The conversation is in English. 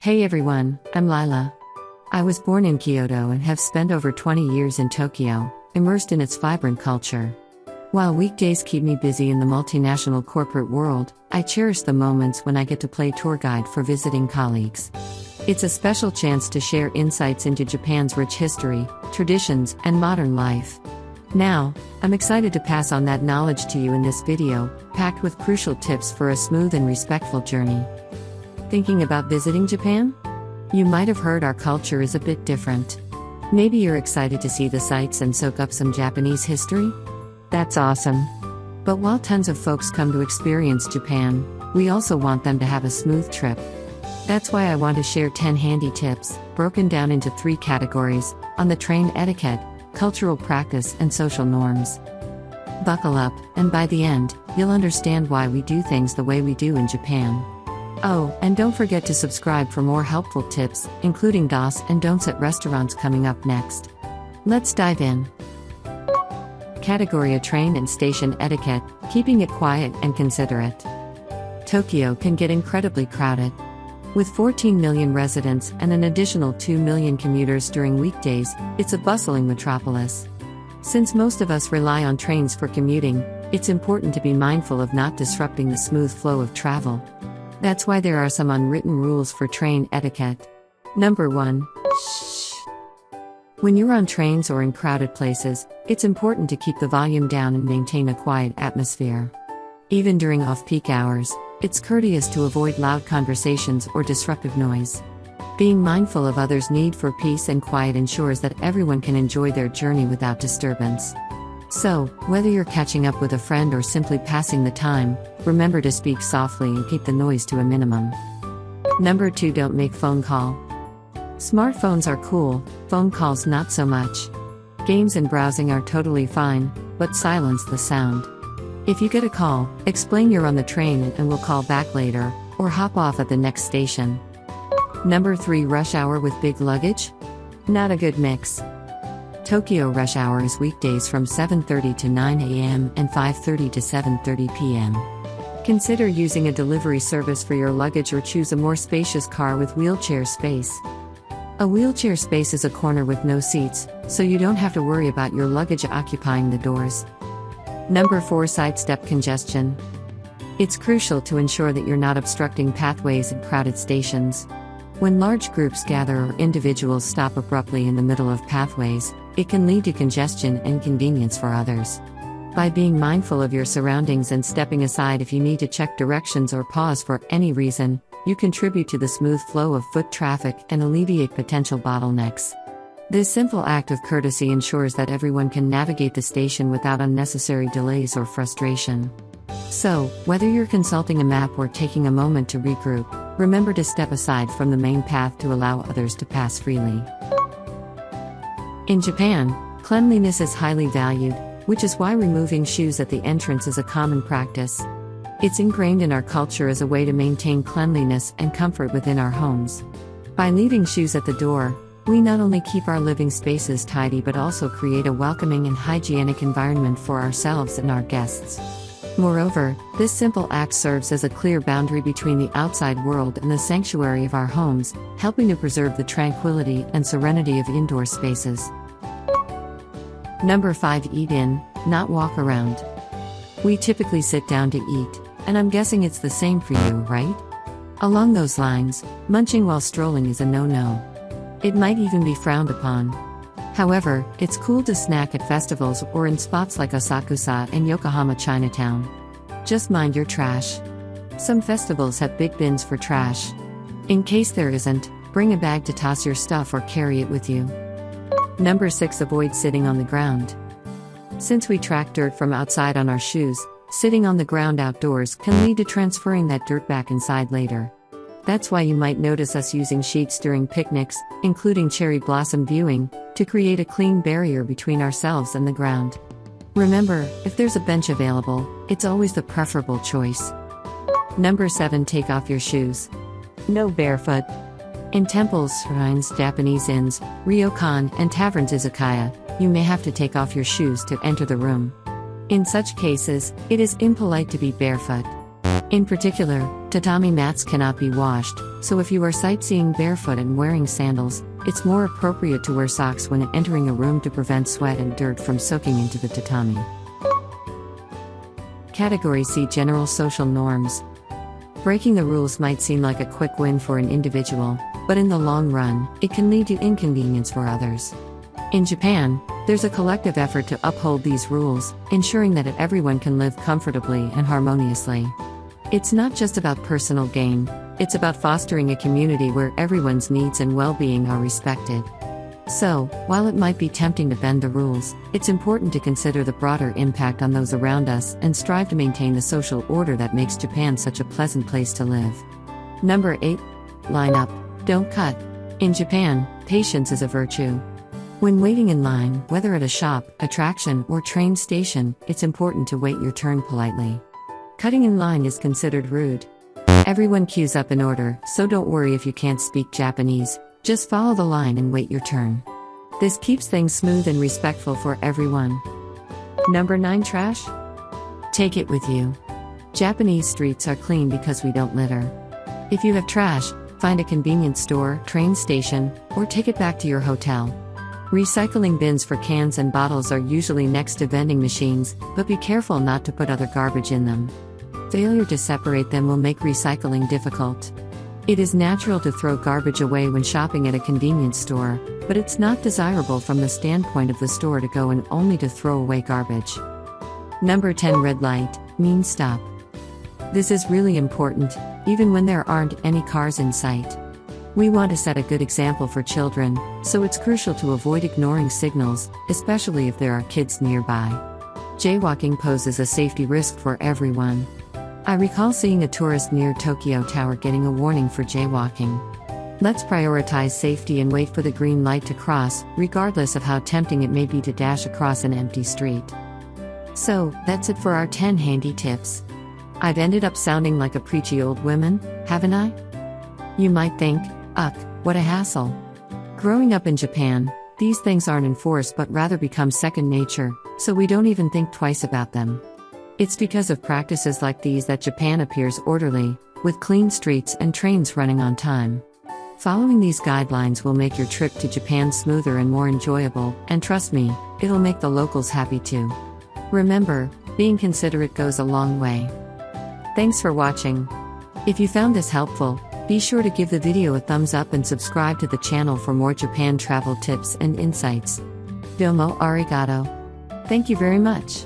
Hey everyone, I'm Lila. I was born in Kyoto and have spent over 20 years in Tokyo, immersed in its vibrant culture. While weekdays keep me busy in the multinational corporate world, I cherish the moments when I get to play tour guide for visiting colleagues. It's a special chance to share insights into Japan's rich history, traditions, and modern life. Now, I'm excited to pass on that knowledge to you in this video, packed with crucial tips for a smooth and respectful journey. Thinking about visiting Japan? You might have heard our culture is a bit different. Maybe you're excited to see the sights and soak up some Japanese history? That's awesome. But while tons of folks come to experience Japan, we also want them to have a smooth trip. That's why I want to share 10 handy tips, broken down into 3 categories, on the train etiquette, cultural practice, and social norms. Buckle up, and by the end, you'll understand why we do things the way we do in Japan. Oh, and don't forget to subscribe for more helpful tips, including dos and don'ts at restaurants coming up next. Let's dive in. Category: train and station etiquette, keeping it quiet and considerate. Tokyo can get incredibly crowded. With 14 million residents and an additional 2 million commuters during weekdays, it's a bustling metropolis. Since most of us rely on trains for commuting, it's important to be mindful of not disrupting the smooth flow of travel. That's why there are some unwritten rules for train etiquette. Number 1. Shh. When you're on trains or in crowded places, it's important to keep the volume down and maintain a quiet atmosphere. Even during off-peak hours, it's courteous to avoid loud conversations or disruptive noise. Being mindful of others' need for peace and quiet ensures that everyone can enjoy their journey without disturbance. So, whether you're catching up with a friend or simply passing the time, remember to speak softly and keep the noise to a minimum. Number 2. Don't make phone call. Smartphones are cool, phone calls not so much. Games and browsing are totally fine, but silence the sound. If you get a call, explain you're on the train and we'll call back later, or hop off at the next station. Number 3. Rush hour with big luggage? Not a good mix. Tokyo rush hour is weekdays from 7:30 to 9 a.m. and 5:30 to 7:30 p.m. Consider using a delivery service for your luggage or choose a more spacious car with wheelchair space. A wheelchair space is a corner with no seats, so you don't have to worry about your luggage occupying the doors. Number 4. Sidestep congestion. It's crucial to ensure that you're not obstructing pathways at crowded stations. When large groups gather or individuals stop abruptly in the middle of pathways, it can lead to congestion and inconvenience for others. By being mindful of your surroundings and stepping aside if you need to check directions or pause for any reason, you contribute to the smooth flow of foot traffic and alleviate potential bottlenecks. This simple act of courtesy ensures that everyone can navigate the station without unnecessary delays or frustration. So, whether you're consulting a map or taking a moment to regroup, remember to step aside from the main path to allow others to pass freely. In Japan, cleanliness is highly valued, which is why removing shoes at the entrance is a common practice. It's ingrained in our culture as a way to maintain cleanliness and comfort within our homes. By leaving shoes at the door, we not only keep our living spaces tidy but also create a welcoming and hygienic environment for ourselves and our guests. Moreover, this simple act serves as a clear boundary between the outside world and the sanctuary of our homes, helping to preserve the tranquility and serenity of indoor spaces. Number 5. Eat in, not walk around. We typically sit down to eat, and I'm guessing it's the same for you, right? Along those lines, munching while strolling is a no-no. It might even be frowned upon. However, it's cool to snack at festivals or in spots like Asakusa and Yokohama Chinatown. Just mind your trash. Some festivals have big bins for trash. In case there isn't, bring a bag to toss your stuff or carry it with you. Number 6. Avoid sitting on the ground. Since we track dirt from outside on our shoes, sitting on the ground outdoors can lead to transferring that dirt back inside later. That's why you might notice us using sheets during picnics, including cherry blossom viewing, to create a clean barrier between ourselves and the ground. Remember, if there's a bench available, it's always the preferable choice. Number 7. Take off your shoes. No barefoot. In temples, shrines, Japanese inns, ryokan, and taverns izakaya, you may have to take off your shoes to enter the room. In such cases, it is impolite to be barefoot. In particular, tatami mats cannot be washed, so if you are sightseeing barefoot and wearing sandals, it's more appropriate to wear socks when entering a room to prevent sweat and dirt from soaking into the tatami. Category C: General social norms. Breaking the rules might seem like a quick win for an individual, but in the long run, it can lead to inconvenience for others. In Japan, there's a collective effort to uphold these rules, ensuring that everyone can live comfortably and harmoniously. It's not just about personal gain, it's about fostering a community where everyone's needs and well-being are respected. So, while it might be tempting to bend the rules, it's important to consider the broader impact on those around us and strive to maintain the social order that makes Japan such a pleasant place to live. Number 8. Line up. Don't cut. In Japan, patience is a virtue. When waiting in line, whether at a shop, attraction, or train station, it's important to wait your turn politely. Cutting in line is considered rude. Everyone queues up in order, so don't worry if you can't speak Japanese, just follow the line and wait your turn. This keeps things smooth and respectful for everyone. Number 9. Trash. Take it with you. Japanese streets are clean because we don't litter. If you have trash, find a convenience store, train station, or take it back to your hotel. Recycling bins for cans and bottles are usually next to vending machines, but be careful not to put other garbage in them. Failure to separate them will make recycling difficult. It is natural to throw garbage away when shopping at a convenience store, but it's not desirable from the standpoint of the store to go and only to throw away garbage. Number 10. Red light means stop. This is really important, even when there aren't any cars in sight. We want to set a good example for children, so it's crucial to avoid ignoring signals, especially if there are kids nearby. Jaywalking poses a safety risk for everyone. I recall seeing a tourist near Tokyo Tower getting a warning for jaywalking. Let's prioritize safety and wait for the green light to cross, regardless of how tempting it may be to dash across an empty street. So, that's it for our 10 handy tips. I've ended up sounding like a preachy old woman, haven't I? You might think, ugh, what a hassle. Growing up in Japan, these things aren't enforced but rather become second nature, so we don't even think twice about them. It's because of practices like these that Japan appears orderly, with clean streets and trains running on time. Following these guidelines will make your trip to Japan smoother and more enjoyable, and trust me, it'll make the locals happy too. Remember, being considerate goes a long way. Thanks for watching. If you found this helpful, be sure to give the video a thumbs up and subscribe to the channel for more Japan travel tips and insights. Domo arigato. Thank you very much.